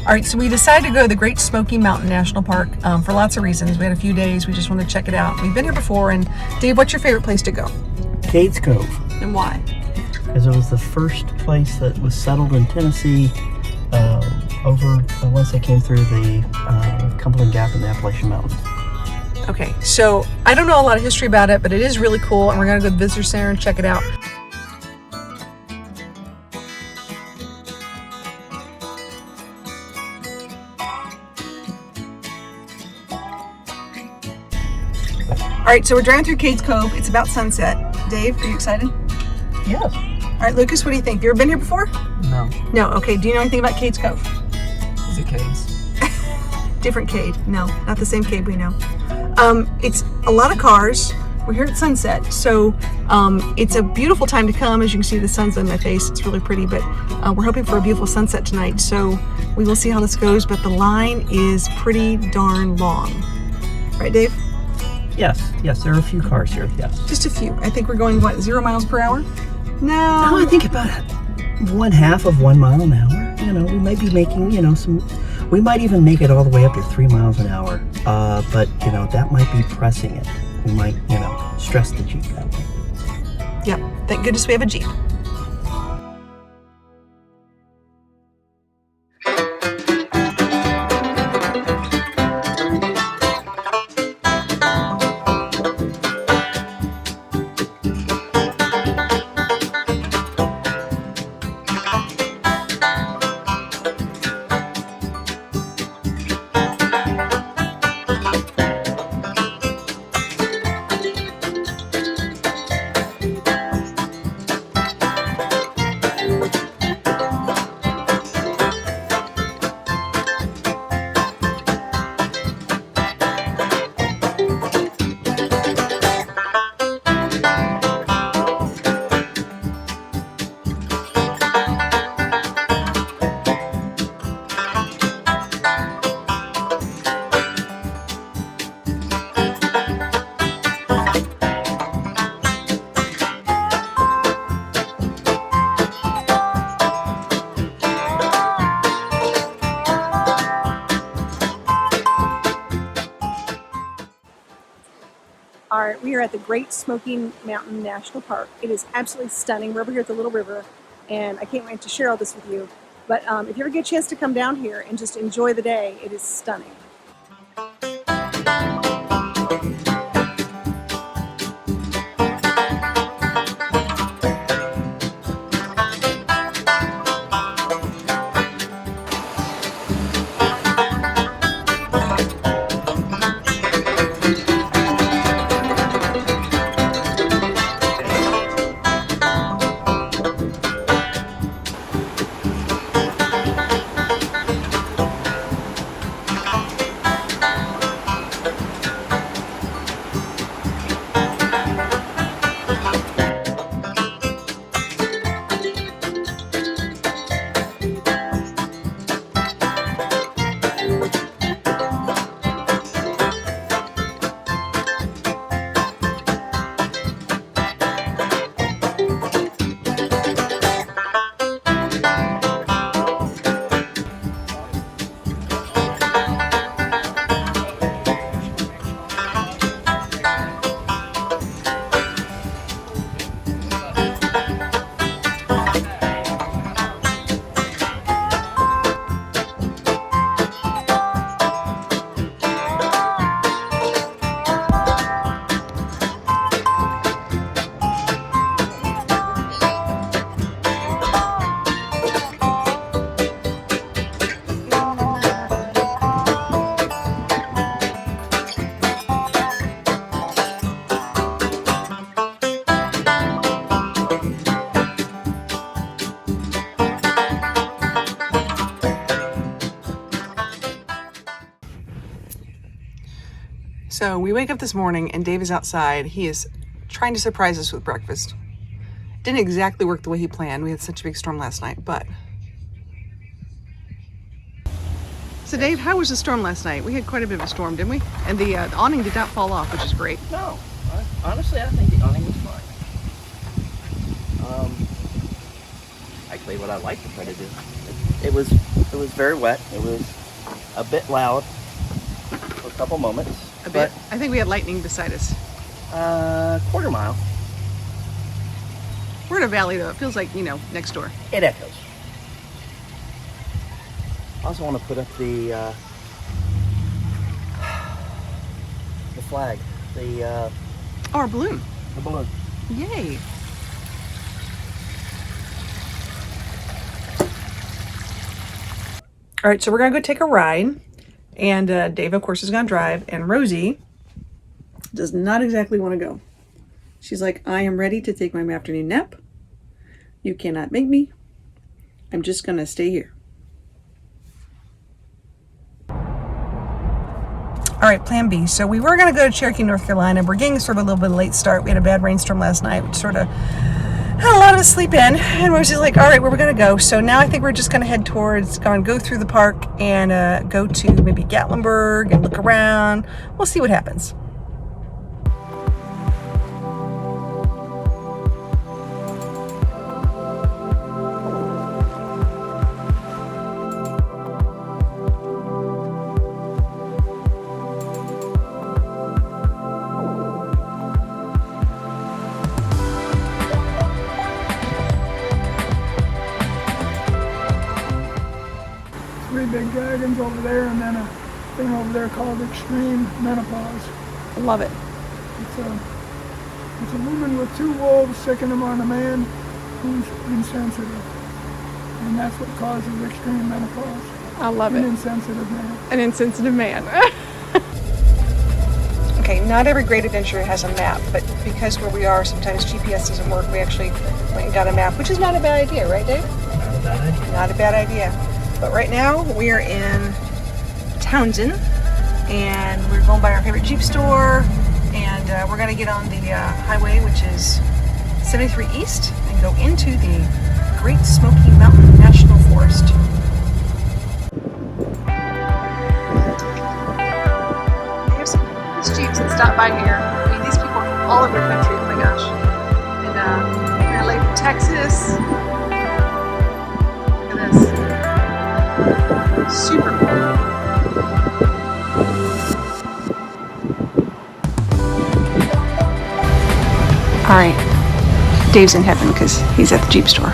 All right, so we decided to go to the Great Smokey Mountain National Park for lots of reasons. We had a few days. We just wanted to check it out. We've been here before. And Dave, what's your favorite place to go? Cades Cove. And why? Because it was the first place that was settled in Tennessee once they came through the Cumberland Gap in the Appalachian Mountains. Okay, so I don't know a lot of history about it, but it is really cool. And we're going to go to the visitor center and check it out. All right, so we're driving through Cades Cove. It's about sunset. Dave, are you excited? Yes. All right, Lucas, what do you think? You ever been here before? No. No, okay. Do you know anything about Cades Cove? Is it Cades? Different Cade. No, not the same Cade we know. It's a lot of cars. We're here at sunset, so it's a beautiful time to come. As you can see, the sun's on my face. It's really pretty, but we're hoping for a beautiful sunset tonight, so we will see how this goes, but the line is pretty darn long. Right, Dave? Yes, there are a few cars here, yes. Just a few. I think we're going, what, 0 miles per hour? No. No, I think about 1/2 of 1 mile an hour. You know, we might be making, we might even make it all the way up to 3 miles an hour. But, that might be pressing it. We might, stress the Jeep that way. Yep. Thank goodness we have a Jeep. All right, we are at the Great Smokey Mountain National Park. It is absolutely stunning. We're over here at the Little River, and I can't wait to share all this with you. But if you ever get a chance to come down here and just enjoy the day, it is stunning. So we wake up this morning and Dave is outside. He is trying to surprise us with breakfast. Didn't exactly work the way he planned. We had such a big storm last night, but. So Dave, how was the storm last night? We had quite a bit of a storm, didn't we? And the awning did not fall off, which is great. No, honestly, I think the awning was fine. actually what I like to try to do. It was very wet. It was a bit loud for a couple moments. A bit. I think we had lightning beside us. Quarter mile. We're in a valley though. It feels like, you know, next door. It echoes. I also want to put up the flag, Oh, our balloon. the balloon. Yay. All right, so we're gonna go take a ride, and Dave, of course, is gonna drive, and Rosie does not exactly want to go. She's like, I am ready to take my afternoon nap. You cannot make me. I'm just gonna stay here. All right, plan B. So we were gonna go to Cherokee, North Carolina. We're getting sort of a little bit of a late start. We had a bad rainstorm last night, which sort of had a lot of us sleep in. And Rosie's like, all right, where are we gonna go? So now I think we're just gonna head towards, go through the park and go to maybe Gatlinburg and look around. We'll see what happens. Three big dragons over there, and then a thing over there called extreme menopause. I love it. It's a woman with two wolves sicking them on a man who's insensitive, and that's what causes extreme menopause. I love An it. insensitive man. An insensitive man. Okay, not every great adventure has a map, but because where we are, sometimes GPS doesn't work. We actually went and got a map, which is not a bad idea, right, Dave? Not a bad idea. Not a bad idea. But right now we are in Townsend, and we're going by our favorite Jeep store, and we're gonna get on the highway, which is 73 East, and go into the Great Smokey Mountain National Forest. They have some nice Jeeps that stop by here. I mean, these people are from all over the country. Oh my gosh! And LA from Texas. Look at this. Super cool. All right, Dave's in heaven because he's at the Jeep store.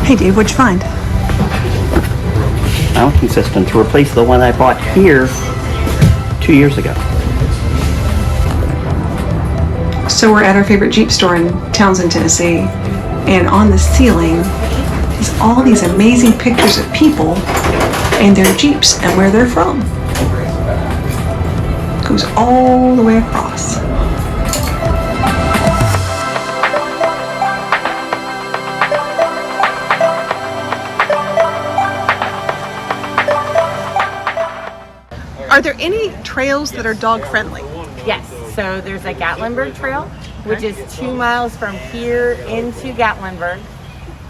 Hey Dave, what'd you find? Mounting system to replace the one I bought here 2 years ago. So we're at our favorite Jeep store in Townsend, Tennessee, and on the ceiling is all these amazing pictures of people and their Jeeps and where they're from. Goes all the way across. Are there any trails that are dog friendly? Yes, so there's a Gatlinburg Trail, which is 2 miles from here into Gatlinburg.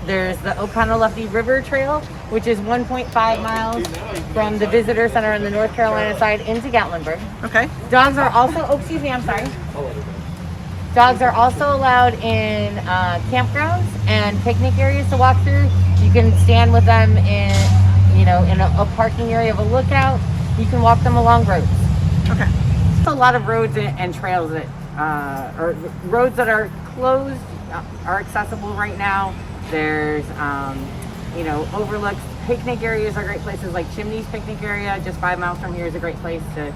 There's the Oconaluftee River Trail, which is 1.5 miles from the visitor center on the North Carolina side into Gatlinburg. Okay. Dogs are also, oh, excuse me, I'm sorry. Dogs are also allowed in campgrounds and picnic areas to walk through. You can stand with them in, in a parking area of a lookout. You can walk them along roads. Okay. There's a lot of roads and trails that, or roads that are closed are accessible right now. There's, overlooks. Picnic areas are great places, like Chimney's Picnic Area, just 5 miles from here, is a great place to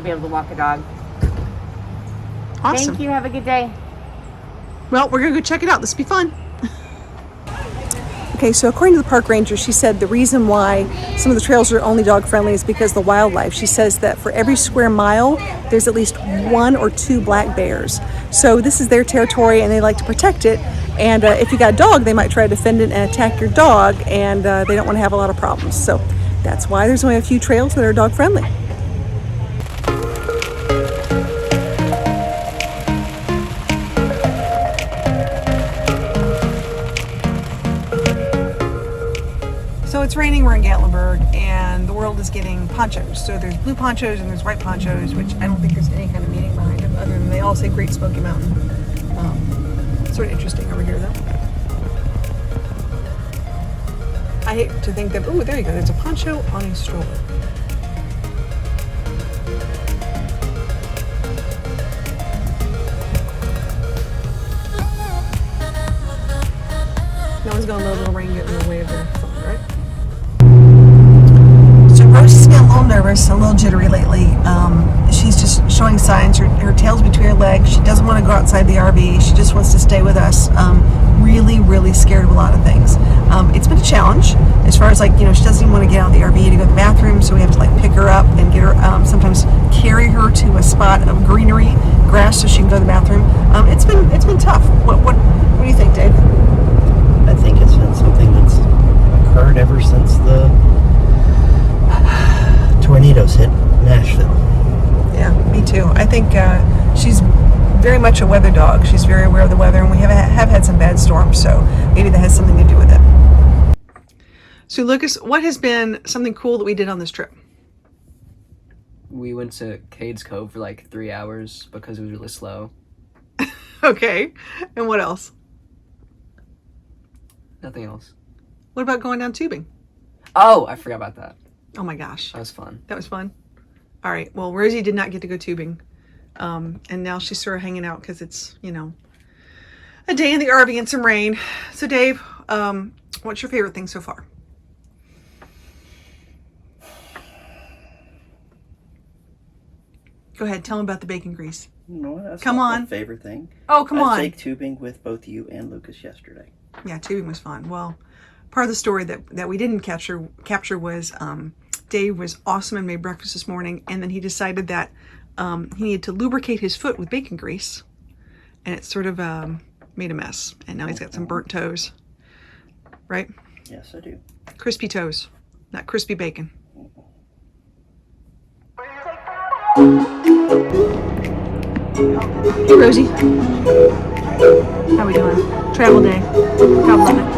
be able to walk a dog. Awesome. Thank you. Have a good day. Well, we're gonna go check it out. This will be fun. Okay, so according to the park ranger, she said the reason why some of the trails are only dog friendly is because of the wildlife. She says that for every square mile, there's at least 1 or 2 black bears. So this is their territory and they like to protect it. And if you got a dog, they might try to defend it and attack your dog, and they don't want to have a lot of problems. So that's why there's only a few trails that are dog friendly. So it's raining, we're in Gatlinburg, and the world is getting ponchos. So there's blue ponchos and there's white ponchos, which I don't think there's any kind of meaning behind them other than they all say Great Smokey Mountain. Sort of interesting over here, though. I hate to think that. Oh, there you go. There's a poncho on a stroller. No one's gonna let a little rain get in the way of their phone, right? So Rosie's been a little nervous, a little jittery lately. She's just showing signs. Her tail's between her legs. She doesn't want to go outside the RV. She just wants to stay with us. Really, really scared of a lot of things. It's been a challenge as far as, like, you know, she doesn't even want to get out of the RV to go to the bathroom, so we have to, like, pick her up and get her, sometimes carry her to a spot of greenery, grass, so she can go to the bathroom. It's been tough. What do you think, Dave? I think it's been something that's occurred ever since the tornadoes hit Nashville. Yeah, me too. I think she's very much a weather dog. She's very aware of the weather, and we have had some bad storms, so maybe that has something to do with it. So, Lucas, what has been something cool that we did on this trip? We went to Cades Cove for like 3 hours because it was really slow. Okay, and what else? Nothing else. What about going down tubing? Oh, I forgot about that. Oh my gosh, That was fun. that was fun. All right, well, Rosie did not get to go tubing, and now she's sort of hanging out because it's, you know, a day in the RV and some rain. So, Dave, what's your favorite thing so far? Go ahead, tell them about the bacon grease. No, that's Come not on. my favorite thing. Oh, come on. I take tubing with both you and Lucas yesterday. Yeah, tubing was fun. Well, part of the story that we didn't capture was Dave was awesome and made breakfast this morning, and then he decided that he needed to lubricate his foot with bacon grease, and it sort of made a mess, and now he's got some burnt toes. Right? Yes, I do. Crispy toes, not crispy bacon. Hey, Rosie. How we doing? Travel day. God love it.